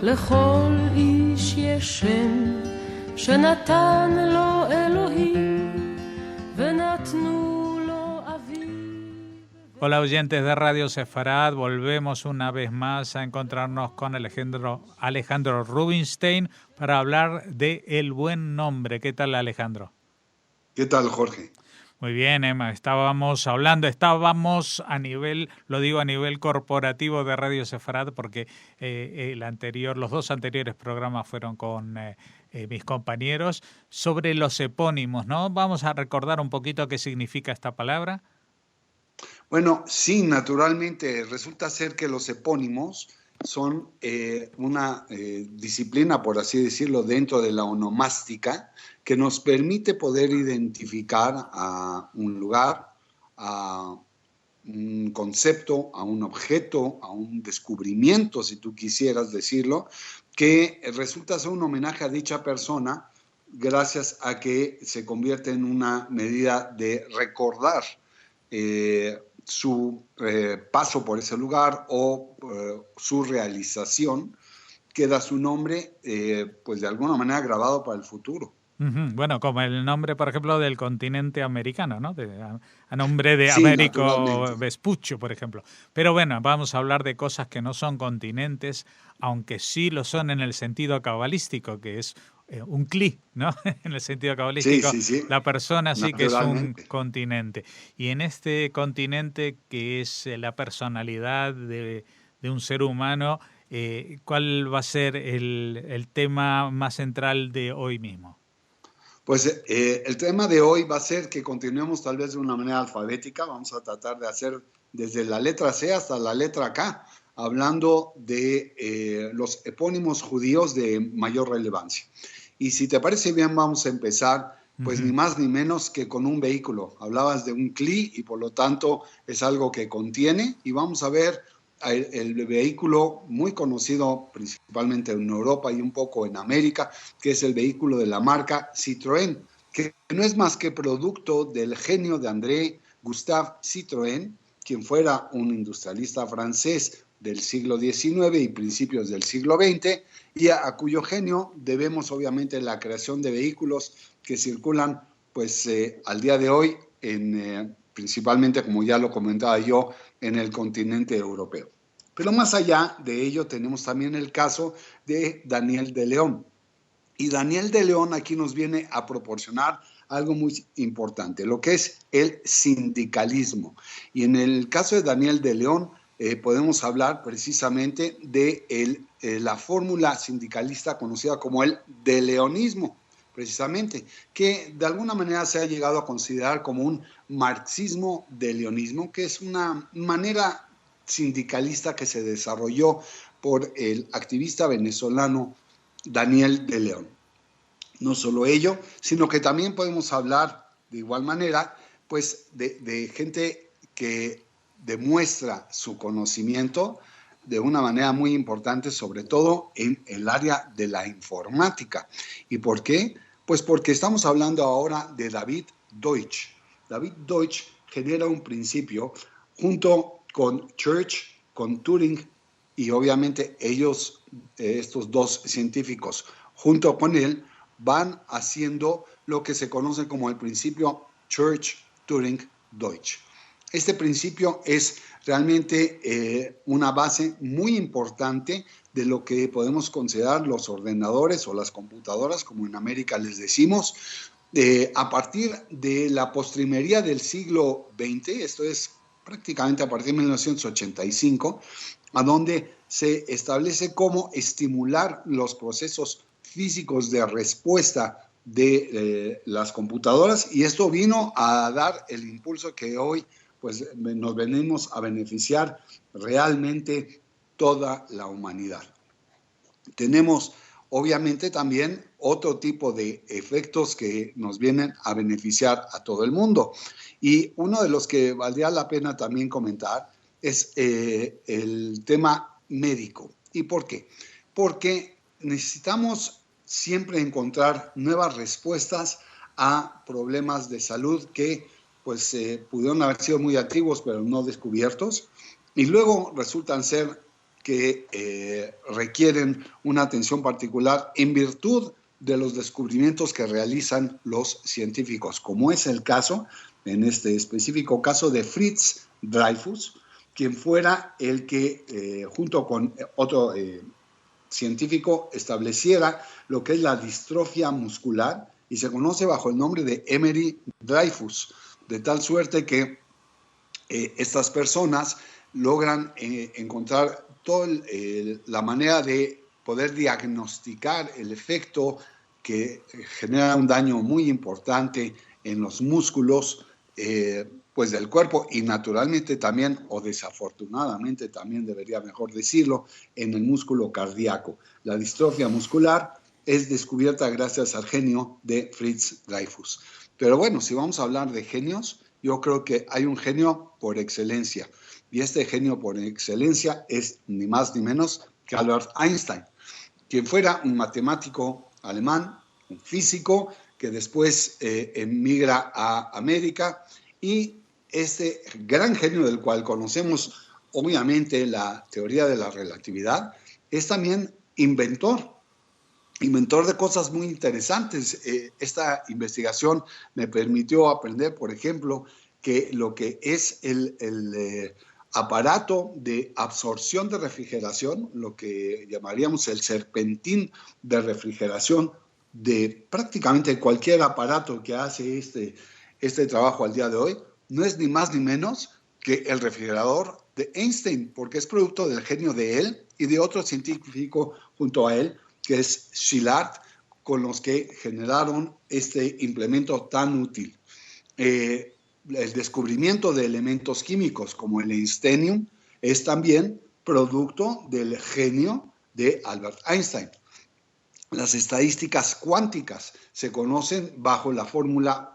לכל איש יש שם שנתן לו אלוהים ונתנו לו אביב. Hola oyentes de Radio Sefarad, volvemos una vez más a encontrarnos con Alejandro Rubinstein para hablar de El Buen Nombre. ¿Qué tal, Alejandro? ¿Qué tal, Jorge? Muy bien, Emma. Estábamos a nivel, lo digo a nivel corporativo de Radio Sefarad, porque los dos anteriores programas fueron con mis compañeros, sobre los epónimos, ¿no? Vamos a recordar un poquito qué significa esta palabra. Bueno, sí, naturalmente resulta ser que los epónimos son una disciplina, por así decirlo, dentro de la onomástica, que nos permite poder identificar a un lugar, a un concepto, a un objeto, a un descubrimiento, si tú quisieras decirlo, que resulta ser un homenaje a dicha persona gracias a que se convierte en una medida de recordar su paso por ese lugar o su realización, queda su nombre pues de alguna manera grabado para el futuro. Bueno, como el nombre, por ejemplo, del continente americano, ¿no? A nombre de Sí, Américo Vespuccio, por ejemplo. Pero bueno, vamos a hablar de cosas que no son continentes, aunque sí lo son en el sentido cabalístico, que es un cli, ¿no? En el sentido cabalístico, sí. La persona sí que es un continente. Y en este continente que es la personalidad de un ser humano, ¿cuál va a ser el tema más central de hoy mismo? Pues el tema de hoy va a ser que continuemos tal vez de una manera alfabética. Vamos a tratar de hacer desde la letra C hasta la letra K, hablando de los epónimos judíos de mayor relevancia. Y si te parece bien, vamos a empezar, pues ni más ni menos que con un vehículo. Hablabas de un cli y por lo tanto es algo que contiene, y vamos a ver el vehículo muy conocido principalmente en Europa y un poco en América, que es el vehículo de la marca Citroën, que no es más que producto del genio de André Gustave Citroën, quien fuera un industrialista francés del siglo XIX y principios del siglo XX, y a cuyo genio debemos obviamente la creación de vehículos que circulan pues al día de hoy principalmente, como ya lo comentaba yo, en el continente europeo. Pero más allá de ello tenemos también el caso de Daniel de León. Y Daniel de León aquí nos viene a proporcionar algo muy importante, lo que es el sindicalismo. Y en el caso de Daniel de León podemos hablar precisamente de la fórmula sindicalista conocida como el deleonismo, precisamente, que de alguna manera se ha llegado a considerar como un marxismo-de-leonismo, que es una manera sindicalista que se desarrolló por el activista venezolano Daniel de León. No solo ello, sino que también podemos hablar de igual manera pues de gente que demuestra su conocimiento de una manera muy importante, sobre todo en el área de la informática. ¿Y por qué? Pues porque estamos hablando ahora de David Deutsch. David Deutsch genera un principio junto con Church, con Turing, y obviamente ellos, estos dos científicos, junto con él, van haciendo lo que se conoce como el principio Church-Turing-Deutsch. Este principio es realmente una base muy importante de lo que podemos considerar los ordenadores o las computadoras, como en América les decimos, a partir de la postrimería del siglo XX, esto es prácticamente a partir de 1985, a donde se establece cómo estimular los procesos físicos de respuesta de las computadoras, y esto vino a dar el impulso que hoy pues nos venimos a beneficiar realmente toda la humanidad. Tenemos obviamente también otro tipo de efectos que nos vienen a beneficiar a todo el mundo, y uno de los que valdría la pena también comentar es el tema médico. ¿Y por qué? Porque necesitamos siempre encontrar nuevas respuestas a problemas de salud que pues pudieron haber sido muy antiguos pero no descubiertos, y luego resultan ser que requieren una atención particular en virtud de los descubrimientos que realizan los científicos, como es el caso, en este específico caso, de Fritz Dreyfus, quien fuera el que, junto con otro científico, estableciera lo que es la distrofia muscular y se conoce bajo el nombre de Emery Dreyfus, de tal suerte que estas personas logran encontrar toda la manera de poder diagnosticar el efecto que genera un daño muy importante en los músculos pues del cuerpo y naturalmente también, o desafortunadamente también debería mejor decirlo, en el músculo cardíaco. La distrofia muscular es descubierta gracias al genio de Fritz Dreyfus. Pero bueno, si vamos a hablar de genios, yo creo que hay un genio por excelencia. Y este genio por excelencia es ni más ni menos que Albert Einstein, quien fuera un matemático alemán, un físico, que después emigra a América, y este gran genio del cual conocemos obviamente la teoría de la relatividad, es también inventor de cosas muy interesantes. Esta investigación me permitió aprender, por ejemplo, que lo que es el aparato de absorción de refrigeración, lo que llamaríamos el serpentín de refrigeración de prácticamente cualquier aparato que hace este trabajo al día de hoy, no es ni más ni menos que el refrigerador de Einstein, porque es producto del genio de él y de otro científico junto a él, que es Szilard, con los que generaron este implemento tan útil. El descubrimiento de elementos químicos como el einsteinium es también producto del genio de Albert Einstein. Las estadísticas cuánticas se conocen bajo la fórmula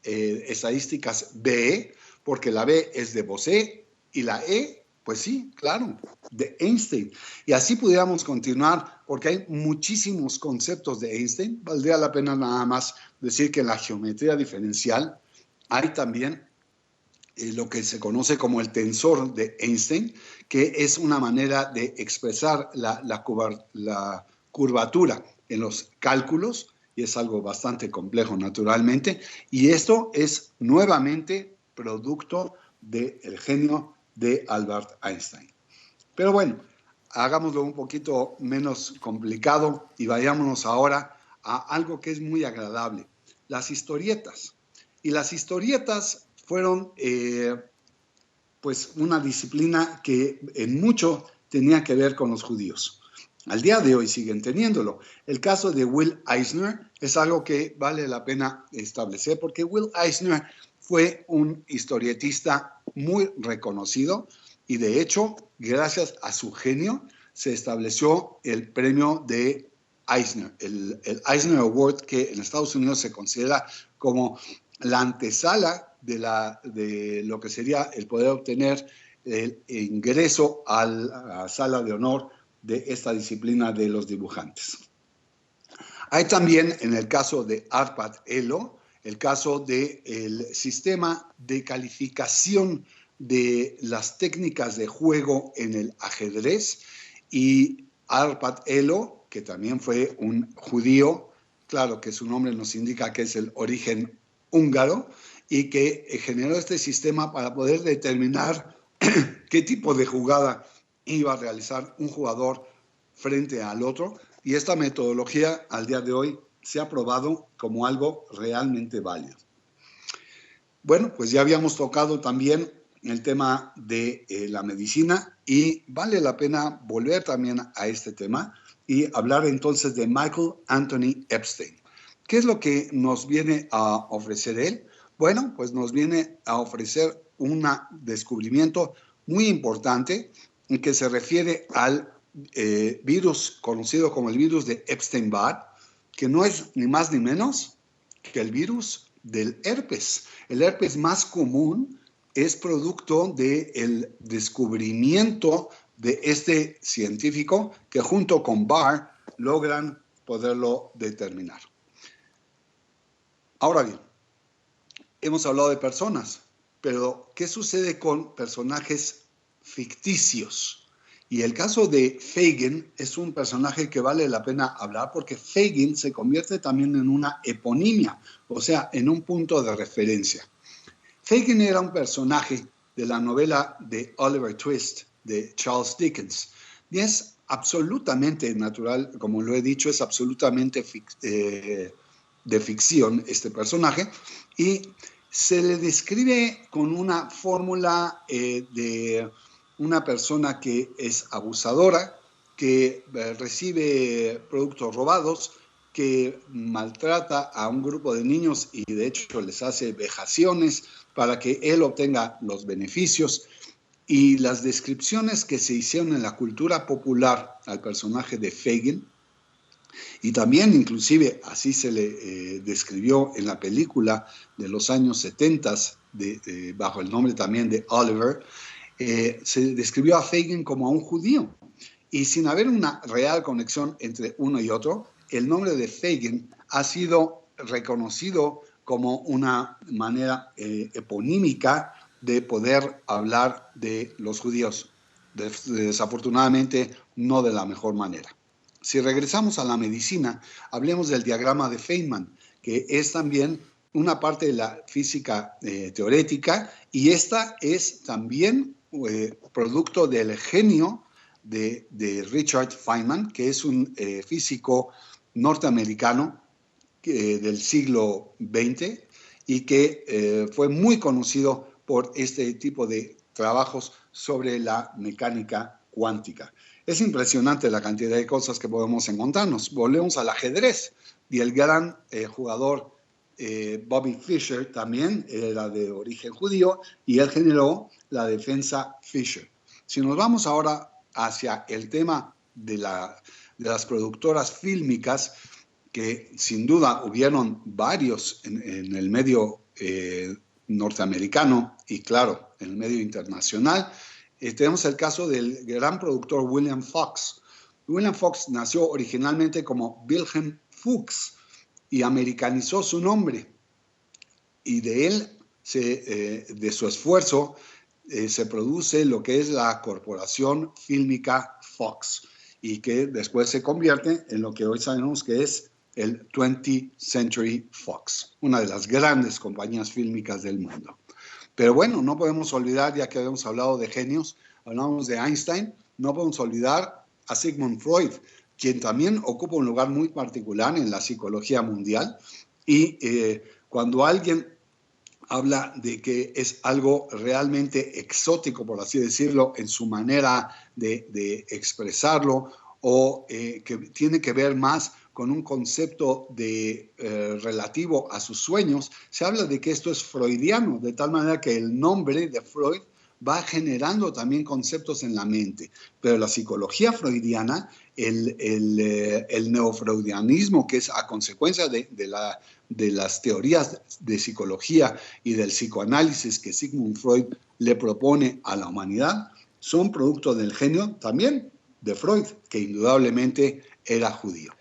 estadísticas BE, porque la B es de Bose y la E, pues sí, claro, de Einstein. Y así pudiéramos continuar, porque hay muchísimos conceptos de Einstein. Valdría la pena nada más decir que en la geometría diferencial hay también lo que se conoce como el tensor de Einstein, que es una manera de expresar la curvatura en los cálculos, y es algo bastante complejo naturalmente, y esto es nuevamente producto del genio de Albert Einstein. Pero bueno, hagámoslo un poquito menos complicado y vayámonos ahora a algo que es muy agradable, las historietas. Y las historietas fueron pues una disciplina que en mucho tenía que ver con los judíos. Al día de hoy siguen teniéndolo. El caso de Will Eisner es algo que vale la pena establecer porque Will Eisner fue un historietista muy reconocido y de hecho, gracias a su genio, se estableció el premio de Eisner, el Eisner Award, que en Estados Unidos se considera como la antesala de lo que sería el poder obtener el ingreso a la sala de honor de esta disciplina de los dibujantes. Hay también, en el caso de Arpad Elo, el caso del sistema de calificación de las técnicas de juego en el ajedrez, y Arpad Elo, que también fue un judío, claro que su nombre nos indica que es el origen húngaro, y que generó este sistema para poder determinar qué tipo de jugada iba a realizar un jugador frente al otro, y esta metodología al día de hoy se ha probado como algo realmente válido. Bueno, pues ya habíamos tocado también el tema de la medicina y vale la pena volver también a este tema y hablar entonces de Michael Anthony Epstein. ¿Qué es lo que nos viene a ofrecer él? Bueno, pues nos viene a ofrecer un descubrimiento muy importante en que se refiere al virus conocido como el virus de Epstein-Barr, que no es ni más ni menos que el virus del herpes. El herpes más común es producto del descubrimiento de este científico que junto con Barr logran poderlo determinar. Ahora bien, hemos hablado de personas, pero ¿qué sucede con personajes ficticios? Y el caso de Fagin es un personaje que vale la pena hablar porque Fagin se convierte también en una eponimia, o sea, en un punto de referencia. Fagin era un personaje de la novela de Oliver Twist de Charles Dickens y es absolutamente natural, como lo he dicho, es absolutamente de ficción este personaje y se le describe con una fórmula de una persona que es abusadora, que recibe productos robados, que maltrata a un grupo de niños y de hecho les hace vejaciones para que él obtenga los beneficios. Y las descripciones que se hicieron en la cultura popular al personaje de Fagin, y también inclusive así se le describió en la película de los años 70, bajo el nombre también de Oliver, se describió a Fagin como a un judío. Y sin haber una real conexión entre uno y otro, el nombre de Fagin ha sido reconocido como una manera eponímica de poder hablar de los judíos. Desafortunadamente, no de la mejor manera. Si regresamos a la medicina, hablemos del diagrama de Feynman, que es también una parte de la física teorética, y esta es también producto del genio de Richard Feynman, que es un físico norteamericano del siglo XX y que fue muy conocido por este tipo de trabajos sobre la mecánica cuántica. Es impresionante la cantidad de cosas que podemos encontrarnos. Volvemos al ajedrez y el gran jugador Bobby Fischer también era de origen judío y él generó la defensa Fischer. Si nos vamos ahora hacia el tema de las productoras fílmicas, que sin duda hubieron varios en el medio norteamericano y claro, en el medio internacional, tenemos el caso del gran productor William Fox. William Fox nació originalmente como Wilhelm Fuchs y americanizó su nombre. Y de él, de su esfuerzo, se produce lo que es la corporación fílmica Fox y que después se convierte en lo que hoy sabemos que es el 20th Century Fox, una de las grandes compañías fílmicas del mundo. Pero bueno, no podemos olvidar, ya que habíamos hablado de genios, hablamos de Einstein, no podemos olvidar a Sigmund Freud, quien también ocupa un lugar muy particular en la psicología mundial. Y cuando alguien habla de que es algo realmente exótico, por así decirlo, en su manera de expresarlo, o que tiene que ver más con un concepto relativo a sus sueños, se habla de que esto es freudiano, de tal manera que el nombre de Freud va generando también conceptos en la mente. Pero la psicología freudiana, el neofreudianismo, que es a consecuencia de las teorías de psicología y del psicoanálisis que Sigmund Freud le propone a la humanidad, son producto del genio también de Freud, que indudablemente era judío.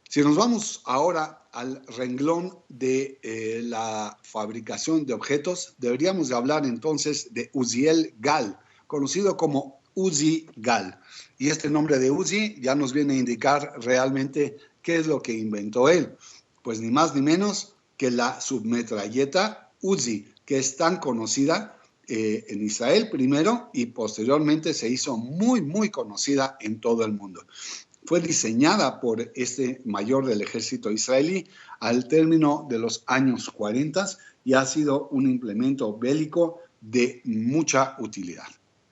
Si nos vamos ahora al renglón de la fabricación de objetos, deberíamos de hablar entonces de Uziel Gal, conocido como Uzi Gal. Y este nombre de Uzi ya nos viene a indicar realmente qué es lo que inventó él. Pues ni más ni menos que la submetralleta Uzi, que es tan conocida en Israel primero y posteriormente se hizo muy, muy conocida en todo el mundo. Fue diseñada por este mayor del ejército israelí al término de los años 40 y ha sido un implemento bélico de mucha utilidad.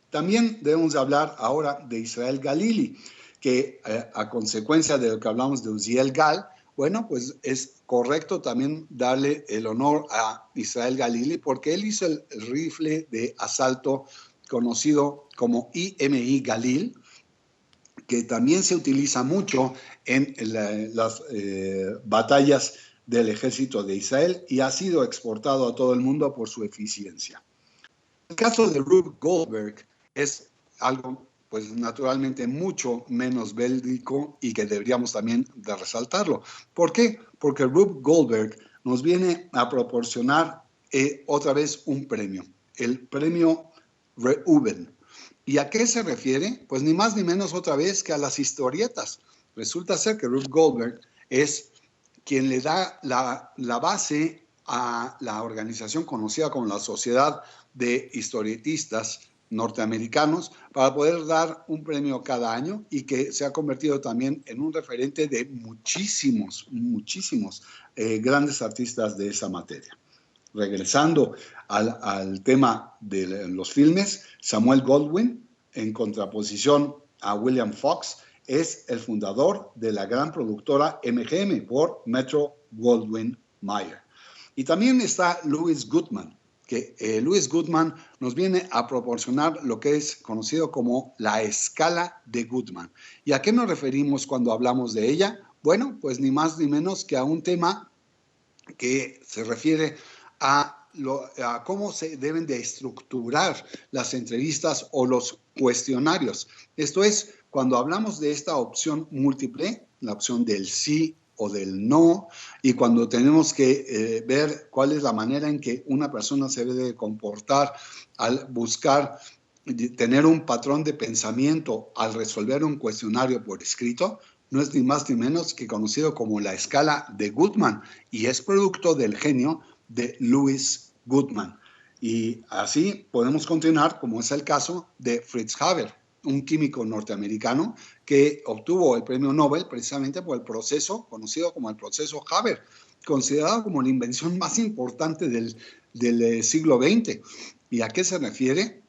También debemos hablar ahora de Israel Galili, que a consecuencia de lo que hablamos de Uziel Gal, bueno, pues es correcto también darle el honor a Israel Galili porque él hizo el rifle de asalto conocido como IMI Galil, que también se utiliza mucho en las batallas del ejército de Israel y ha sido exportado a todo el mundo por su eficiencia. El caso de Rube Goldberg es algo, pues naturalmente, mucho menos bélico y que deberíamos también de resaltarlo. ¿Por qué? Porque Rube Goldberg nos viene a proporcionar otra vez un premio, el premio Reuben. ¿Y a qué se refiere? Pues ni más ni menos otra vez que a las historietas. Resulta ser que Rube Goldberg es quien le da la base a la organización conocida como la Sociedad de Historietistas Norteamericanos para poder dar un premio cada año y que se ha convertido también en un referente de muchísimos grandes artistas de esa materia. Regresando al tema de los filmes, Samuel Goldwyn, en contraposición a William Fox, es el fundador de la gran productora MGM por Metro-Goldwyn-Mayer. Y también está Louis Goodman, que Louis Goodman nos viene a proporcionar lo que es conocido como la escala de Goodman. ¿Y a qué nos referimos cuando hablamos de ella? Bueno, pues ni más ni menos que a un tema que se refiere a cómo se deben de estructurar las entrevistas o los cuestionarios. Esto es, cuando hablamos de esta opción múltiple, la opción del sí o del no, y cuando tenemos que ver cuál es la manera en que una persona se debe comportar al buscar tener un patrón de pensamiento al resolver un cuestionario por escrito, no es ni más ni menos que conocido como la escala de Goodman, y es producto del genio de Louis Goodman. Y así podemos continuar, como es el caso de Fritz Haber, un químico norteamericano que obtuvo el premio Nobel precisamente por el proceso conocido como el proceso Haber, considerado como la invención más importante del siglo XX. ¿Y a qué se refiere?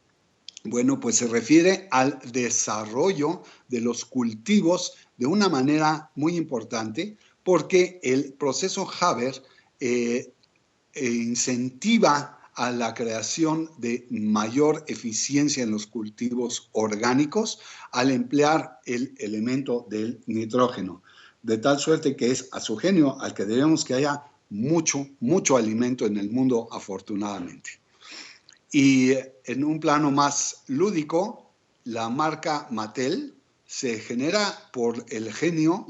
Bueno, pues se refiere al desarrollo de los cultivos de una manera muy importante, porque el proceso Haber incentiva a la creación de mayor eficiencia en los cultivos orgánicos al emplear el elemento del nitrógeno, de tal suerte que es a su genio al que debemos que haya mucho alimento en el mundo, afortunadamente. Y en un plano más lúdico, la marca Mattel se genera por el genio,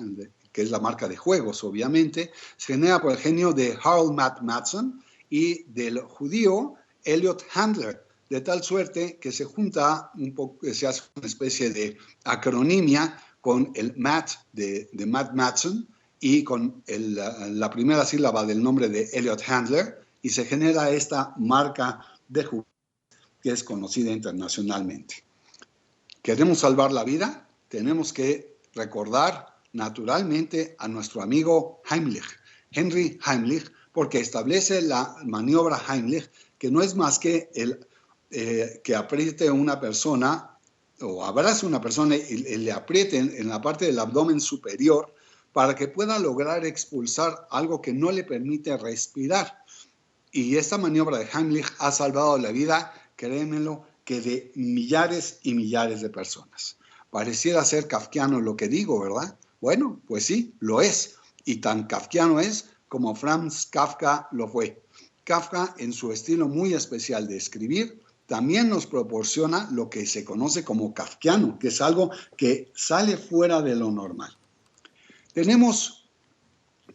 que es la marca de juegos, obviamente, se genera por el genio de Harold Madsen y del judío Elliot Handler, de tal suerte que se junta un poco, se hace una especie de acronimia con el Matt de Matt Madsen y con la primera sílaba del nombre de Elliot Handler, y se genera esta marca de juguetes que es conocida internacionalmente. ¿Queremos salvar la vida? Tenemos que recordar naturalmente a nuestro amigo Heimlich, Henry Heimlich, porque establece la maniobra Heimlich, que no es más que que apriete a una persona o abrace a una persona y le apriete en la parte del abdomen superior para que pueda lograr expulsar algo que no le permite respirar. Y esta maniobra de Heimlich ha salvado la vida, créemelo, que de millares y millares de personas. Pareciera ser kafkiano lo que digo, ¿verdad? Bueno, pues sí, lo es. Y tan kafkiano es como Franz Kafka lo fue. Kafka, en su estilo muy especial de escribir, también nos proporciona lo que se conoce como kafkiano, que es algo que sale fuera de lo normal. Tenemos,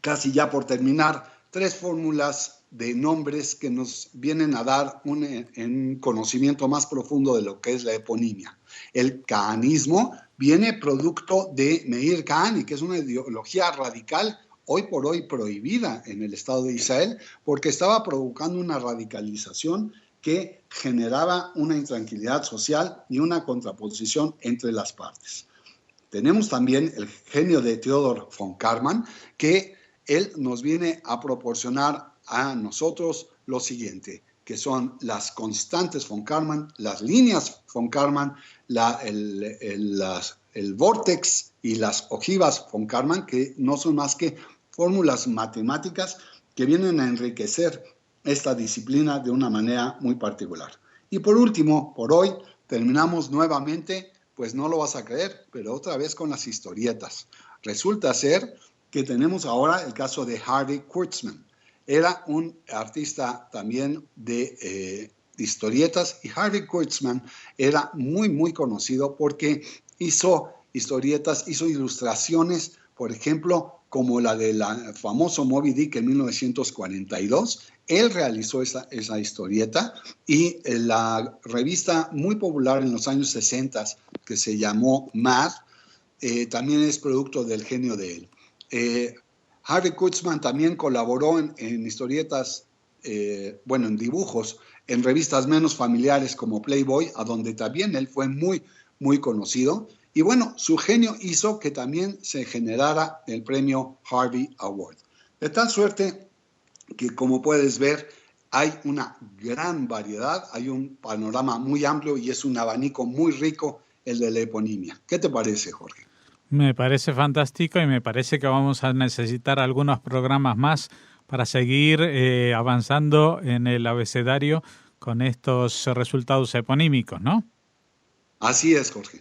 casi ya por terminar, 3 fórmulas de nombres que nos vienen a dar un conocimiento más profundo de lo que es la eponimia. El kahanismo viene producto de Meir Kahane, que es una ideología radical hoy por hoy prohibida en el Estado de Israel, porque estaba provocando una radicalización que generaba una intranquilidad social y una contraposición entre las partes. Tenemos también el genio de Theodor von Karman, que él nos viene a proporcionar a nosotros lo siguiente, que son las constantes von Karman, las líneas von Karman, el vórtex y las ojivas von Karman, que no son más que fórmulas matemáticas que vienen a enriquecer esta disciplina de una manera muy particular. Y por último, por hoy, terminamos nuevamente, pues no lo vas a creer, pero otra vez con las historietas. Resulta ser que tenemos ahora el caso de Harvey Kurtzman. Era un artista también de historietas, y Harvey Kurtzman era muy conocido porque hizo historietas, hizo ilustraciones, por ejemplo, como la del famoso Moby Dick en 1942. Él realizó esa historieta, y la revista muy popular en los años 60 que se llamó Mad, también es producto del genio de él. Harvey Kurtzman también colaboró en historietas, en dibujos, en revistas menos familiares como Playboy, a donde también él fue muy, muy conocido. Y bueno, su genio hizo que también se generara el premio Harvey Award. De tal suerte que, como puedes ver, hay una gran variedad, hay un panorama muy amplio y es un abanico muy rico el de la eponimia. ¿Qué te parece, Jorge? Me parece fantástico y me parece que vamos a necesitar algunos programas más para seguir avanzando en el abecedario con estos resultados eponímicos, ¿no? Así es, Jorge.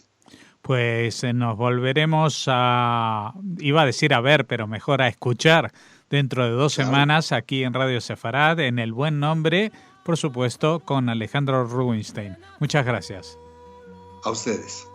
Pues nos volveremos iba a decir a ver, pero mejor a escuchar dentro de 2 semanas aquí en Radio Sefarad, en El Buen Nombre, por supuesto, con Alejandro Rubinstein. Muchas gracias. A ustedes.